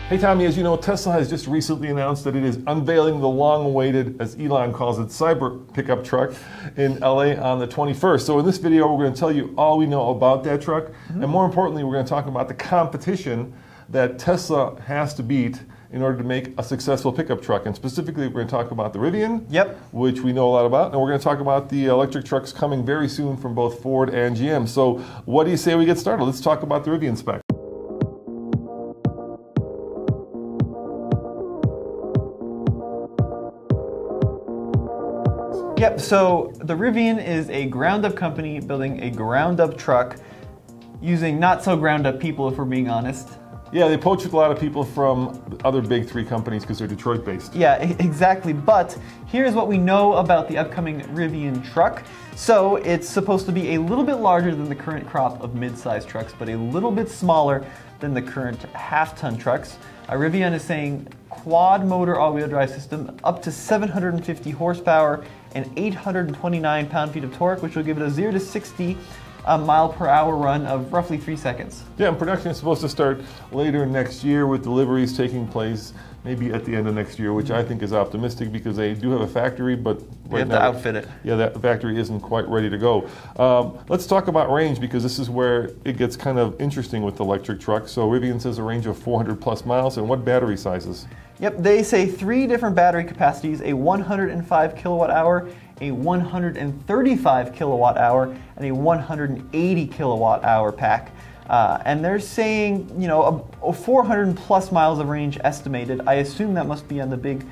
Hey Tommy, as you know, Tesla has just recently announced that it is unveiling the long-awaited, as Elon calls it, cyber pickup truck in LA on the 21st. So in this video, we're going to tell you all we know about that truck, and more importantly, we're going to talk about the competition that Tesla has to beat in order to make a successful pickup truck. And specifically, we're going to talk about the Rivian, which we know a lot about, and we're going to talk about the electric trucks coming very soon from both Ford and GM. So what do you say we get started? Let's talk about the Rivian spec. Yep, so the Rivian is a ground-up company building a ground-up truck using not-so-ground-up people, if we're being honest. Yeah, they poached a lot of people from other big three companies because they're Detroit-based. Yeah, exactly, but here's what we know about the upcoming Rivian truck. So it's supposed to be a little bit larger than the current crop of mid-size trucks, but a little bit smaller than the current half-ton trucks. Rivian is saying quad motor all-wheel drive system, up to 750 horsepower and 829 pound-feet of torque, which will give it a 0 to 60 mile-per-hour run of roughly 3 seconds. Yeah, and production is supposed to start later next year, with deliveries taking place maybe at the end of next year, which I think is optimistic because they do have a factory, but they have to outfit it. Yeah, that factory isn't quite ready to go. Let's talk about range, because this is where it gets kind of interesting with the electric truck. So Rivian says a range of 400 plus miles, and what battery sizes? Yep, they say 3 different battery capacities: a 105 kilowatt hour, a 135 kilowatt hour, and a 180 kilowatt hour pack. And they're saying, you know, a 400 plus miles of range estimated. I assume that must be on the big,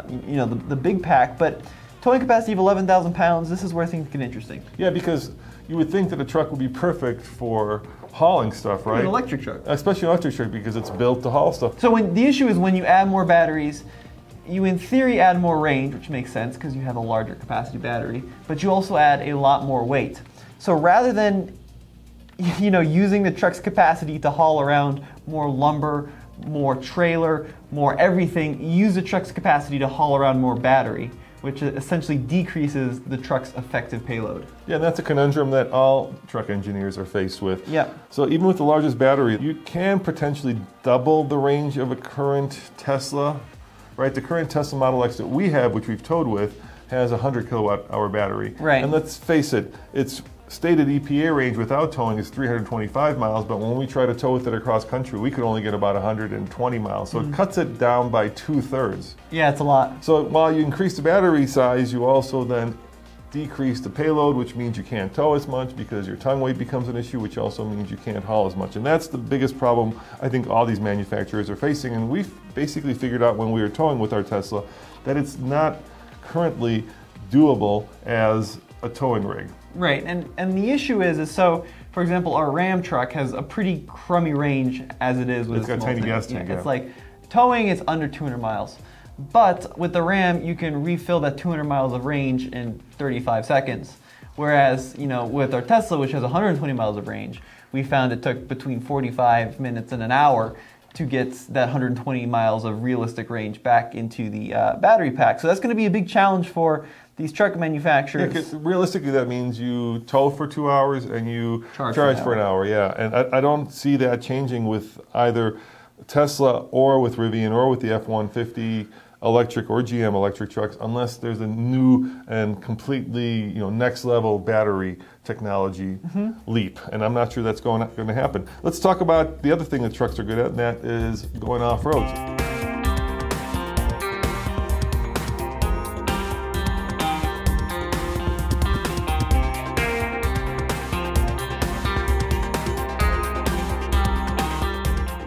you know, the big pack. But towing capacity of 11,000 pounds, this is where things get interesting. Yeah, because you would think that a truck would be perfect for hauling stuff, right? An electric truck. Especially an electric truck, because it's built to haul stuff. So the issue is when you add more batteries, you in theory add more range, which makes sense because you have a larger capacity battery, but you also add a lot more weight. So rather than, you know, using the truck's capacity to haul around more lumber, more trailer, more everything, use the truck's capacity to haul around more battery, which essentially decreases the truck's effective payload. Yeah, and that's a conundrum that all truck engineers are faced with. Yeah. So even with the largest battery, you can potentially double the range of a current Tesla, right? The current Tesla Model X that we have, which we've towed with, has a 100 kilowatt hour battery. Right. And let's face it, its stated EPA range without towing is 325 miles, but when we try to tow with it across country, we could only get about 120 miles. So it cuts it down by 2/3. Yeah, it's a lot. So while you increase the battery size, you also then decrease the payload, which means you can't tow as much because your tongue weight becomes an issue, which also means you can't haul as much. And that's the biggest problem I think all these manufacturers are facing. And we've basically figured out when we were towing with our Tesla that it's not currently doable as a towing rig. Right, and the issue is so, for example, our Ram truck has a pretty crummy range as it is with it's got a tiny gas tank. Yeah, it's like towing, it's under 200 miles. But with the Ram, you can refill that 200 miles of range in 35 seconds. Whereas, you know, with our Tesla, which has 120 miles of range, we found it took between 45 minutes and an hour to get that 120 miles of realistic range back into the battery pack. So that's going to be a big challenge for these truck manufacturers. Yeah, 'cause realistically, that means you tow for 2 hours and you charge for an hour. Yeah, and I don't see that changing with either Tesla or with Rivian or with the F-150 electric or GM electric trucks, unless there's a new and completely, you know, next level battery technology leap. And I'm not sure that's going to happen. Let's talk about the other thing that trucks are good at, and that is going off-road.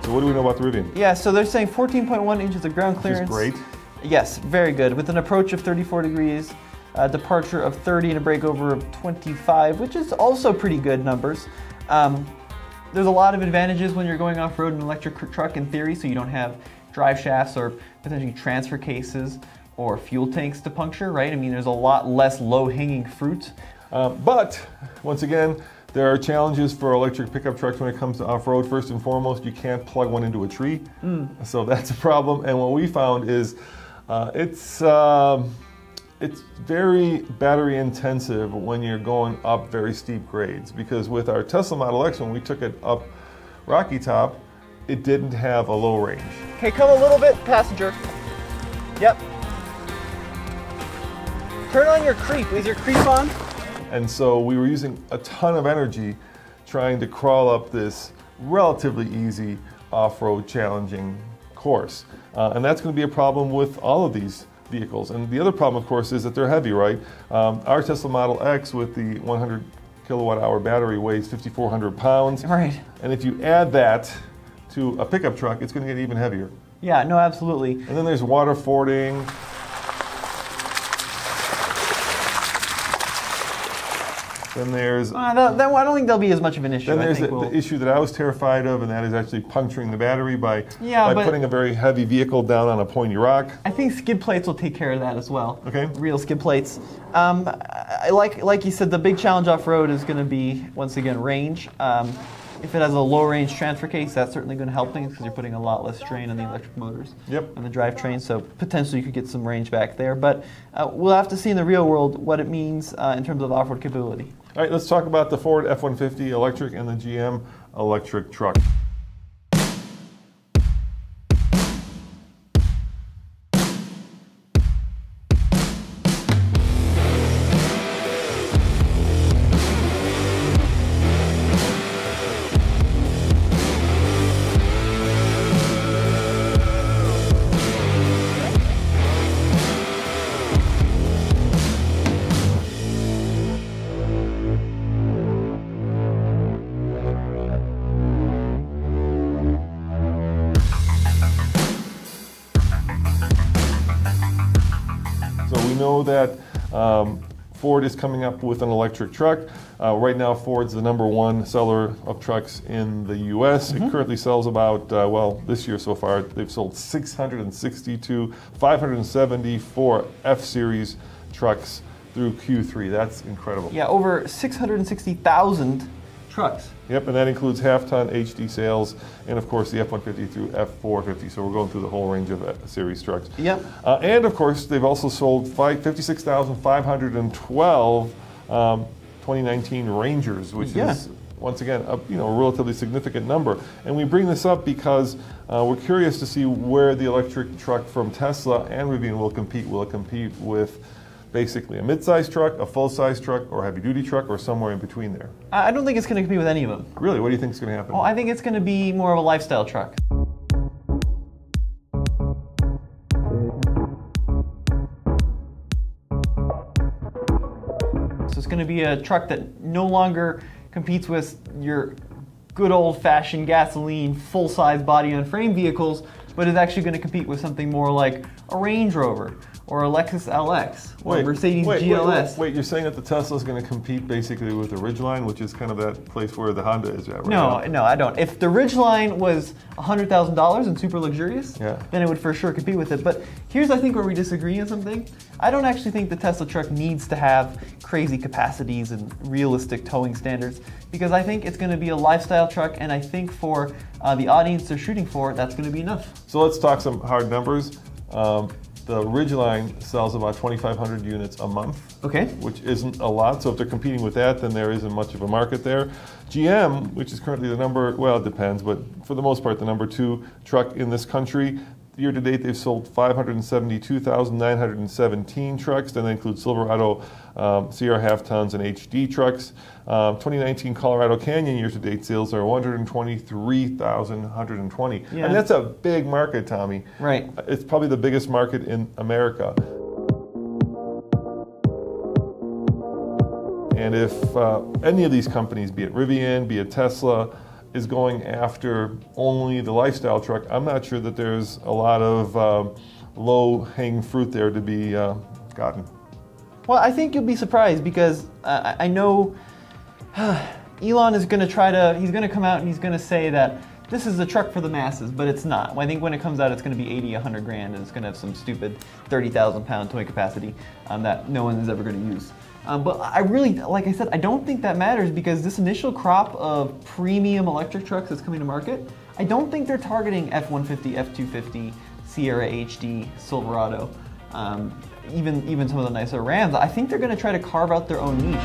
What do we know about the Rivian? Yeah, so they're saying 14.1 inches of ground clearance. Which is great. Yes, very good. With an approach of 34 degrees, departure of 30, and a breakover of 25, which is also pretty good numbers. There's a lot of advantages when you're going off-road in an electric truck in theory, so you don't have drive shafts or potentially transfer cases or fuel tanks to puncture, right? I mean, there's a lot less low-hanging fruit. But, once again, there are challenges for electric pickup trucks when it comes to off-road. First and foremost, you can't plug one into a tree, so that's a problem. And what we found is it it's very battery intensive when you're going up very steep grades, because with our Tesla Model X, when we took it up Rocky Top, it didn't have a low range. Okay, come a little bit, passenger. Yep. Turn on your creep. Is your creep on? And so we were using a ton of energy trying to crawl up this relatively easy off-road challenging course. And that's going to be a problem with all of these vehicles. And the other problem, of course, is that they're heavy, right? Our Tesla Model X with the 100 kilowatt hour battery weighs 5,400 pounds. Right. And if you add that to a pickup truck, it's going to get even heavier. Yeah, no, absolutely. And then there's water fording. Then there's... I don't think there'll be as much of an issue. Then there's the issue that I was terrified of, and that is actually puncturing the battery by putting a very heavy vehicle down on a pointy rock. I think skid plates will take care of that as well. Okay. Real skid plates. Like you said, the big challenge off-road is going to be, once again, range. If it has a low-range transfer case, that's certainly going to help things because you're putting a lot less strain on the electric motors and the drivetrain, so potentially you could get some range back there. But we'll have to see in the real world what it means in terms of off-road capability. All right, let's talk about the Ford F-150 electric and the GM electric truck. We know that Ford is coming up with an electric truck. Right now, Ford's the #1 seller of trucks in the U.S. It currently sells about, well, this year so far, they've sold 662, 574 F-Series trucks through Q3. That's incredible. Yeah, over 660,000 trucks. Yep, and that includes half-ton HD sales, and of course the F-150 through F-450. So we're going through the whole range of series trucks. Yep. And of course, they've also sold 56,512 2019 Rangers, which is once again a relatively significant number. And we bring this up because we're curious to see where the electric truck from Tesla and Rivian will compete. Will it compete with basically a mid-size truck, a full-size truck, or a heavy-duty truck, or somewhere in between there? I don't think it's going to compete with any of them. Really? What do you think is going to happen? Oh, I think it's going to be more of a lifestyle truck. So it's going to be a truck that no longer competes with your good old-fashioned gasoline, full-size body-on-frame vehicles, but is actually going to compete with something more like a Range Rover, or a Lexus LX, or a Mercedes GLS. Wait, you're saying that the Tesla is going to compete basically with the Ridgeline, which is kind of that place where the Honda is at right now? No, I don't. If the Ridgeline was $100,000 and super luxurious, then it would for sure compete with it. But here's, I think, where we disagree on something. I don't actually think the Tesla truck needs to have crazy capacities and realistic towing standards, because I think it's going to be a lifestyle truck, and I think for the audience they're shooting for, that's going to be enough. So let's talk some hard numbers. The Ridgeline sells about 2,500 units a month, which isn't a lot. So if they're competing with that, then there isn't much of a market there. GM, which is currently the well, it depends, but for the most part, the #2 truck in this country. Year to date, they've sold 572,917 trucks. Then that includes Silverado CR half-tons and HD trucks. 2019 Colorado Canyon year to date sales are 123,120. And that's a big market, Tommy. Right. It's probably the biggest market in America. And if any of these companies, be it Rivian, be it Tesla, is going after only the lifestyle truck, I'm not sure that there's a lot of low-hanging fruit there to be gotten. Well, I think you'll be surprised, because I know Elon is going to he's going to come out and he's going to say that this is a truck for the masses, but it's not. I think when it comes out, it's going to be 80, 100 grand, and it's going to have some stupid 30,000 pound towing capacity that no one is ever going to use. But I really, like I said, I don't think that matters, because this initial crop of premium electric trucks that's coming to market, I don't think they're targeting F-150, F-250, Sierra HD, Silverado. even some of the nicer Rams. I think they're going to try to carve out their own niche.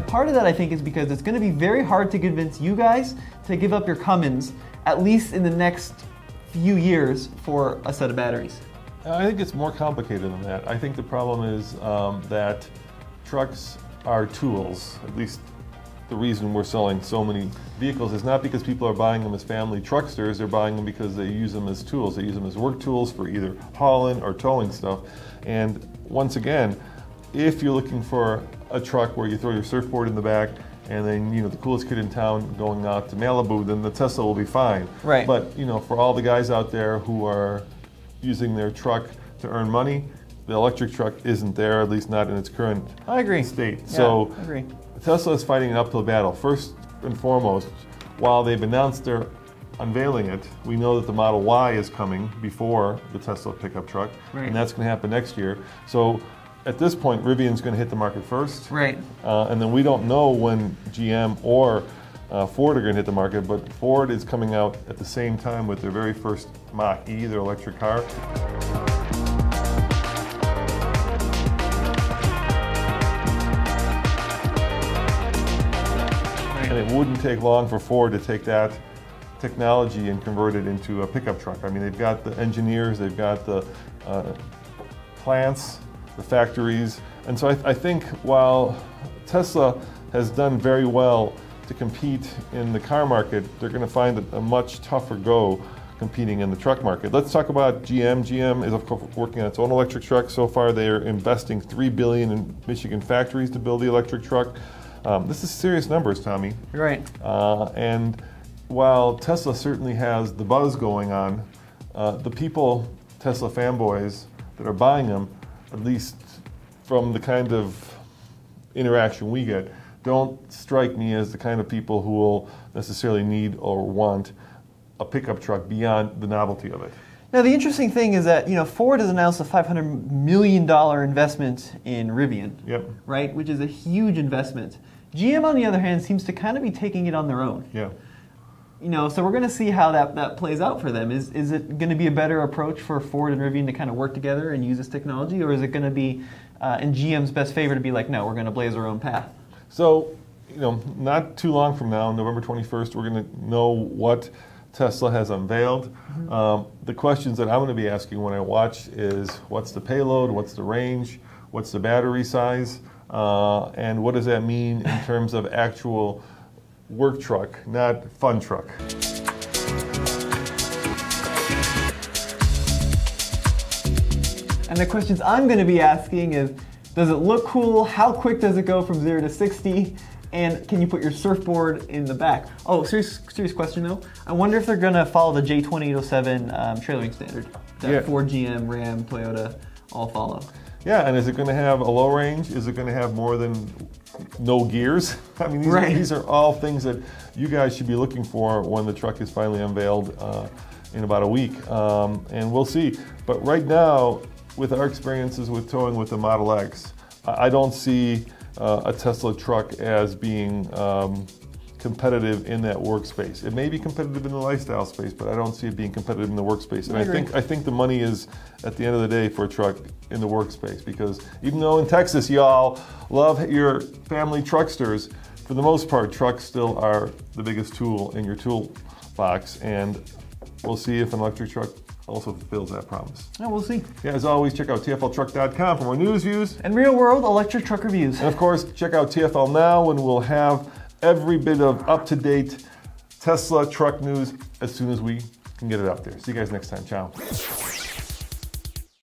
Part of that, I think, is because it's going to be very hard to convince you guys to give up your Cummins, at least in the next few years, for a set of batteries. I think it's more complicated than that. I think the problem is that trucks are tools. At least the reason we're selling so many vehicles is not because people are buying them as family trucksters, they're buying them because they use them as tools. They use them as work tools for either hauling or towing stuff. And once again, if you're looking for a truck where you throw your surfboard in the back and then, you know, the coolest kid in town going out to Malibu, then the Tesla will be fine. Right. But, you know, for all the guys out there who are using their truck to earn money, the electric truck isn't there, at least not in its current state. Yeah, so I agree. Tesla is fighting an uphill battle. First and foremost, while they've announced they're unveiling it, we know that the Model Y is coming before the Tesla pickup truck, and that's going to happen next year. So at this point, Rivian's going to hit the market first. Right. And then we don't know when GM or Ford are going to hit the market, but Ford is coming out at the same time with their very first Mach-E, their electric car. And it wouldn't take long for Ford to take that technology and convert it into a pickup truck. I mean, they've got the engineers, they've got the plants, the factories. And so I think while Tesla has done very well to compete in the car market, they're going to find it a much tougher go competing in the truck market. Let's talk about GM. GM is of course working on its own electric truck. So far they are investing $3 billion in Michigan factories to build the electric truck. This is serious numbers, Tommy. You're right. And while Tesla certainly has the buzz going on, the people, Tesla fanboys, that are buying them, at least from the kind of interaction we get, don't strike me as the kind of people who will necessarily need or want a pickup truck beyond the novelty of it. Now the interesting thing is that, you know, Ford has announced a $500 million investment in Rivian, right, which is a huge investment. GM, on the other hand, seems to kind of be taking it on their own. Yeah. You know, so we're going to see how that plays out for them. Is it going to be a better approach for Ford and Rivian to kind of work together and use this technology, or is it going to be in GM's best favor to be like, no, we're going to blaze our own path? So, you know, not too long from now, November 21st, we're going to know what Tesla has unveiled. The questions that I'm going to be asking when I watch is, what's the payload, what's the range, what's the battery size, and what does that mean in terms of actual work truck, not fun truck. And the questions I'm going to be asking is, does it look cool? How quick does it go from 0 to 60? And can you put your surfboard in the back? Oh, serious question though. I wonder if they're going to follow the J2807 trailering standard that Ford, GM, Ram, Toyota all follow. Yeah, and is it going to have a low range? Is it going to have more than no gears? I mean, these are all things that you guys should be looking for when the truck is finally unveiled in about a week. And we'll see. But right now, with our experiences with towing with the Model X, I don't see a Tesla truck as being competitive in that workspace. It may be competitive in the lifestyle space, but I don't see it being competitive in the workspace. And I think the money is, at the end of the day, for a truck in the workspace, because even though in Texas y'all love your family trucksters, for the most part, trucks still are the biggest tool in your toolbox, and we'll see if an electric truck also fulfills that promise. Yeah, we'll see. Yeah, as always, check out TFLtruck.com for more news, views, and real-world electric truck reviews. And of course, check out TFL Now, and we'll have every bit of up-to-date Tesla truck news as soon as we can get it out there. See you guys next time. Ciao.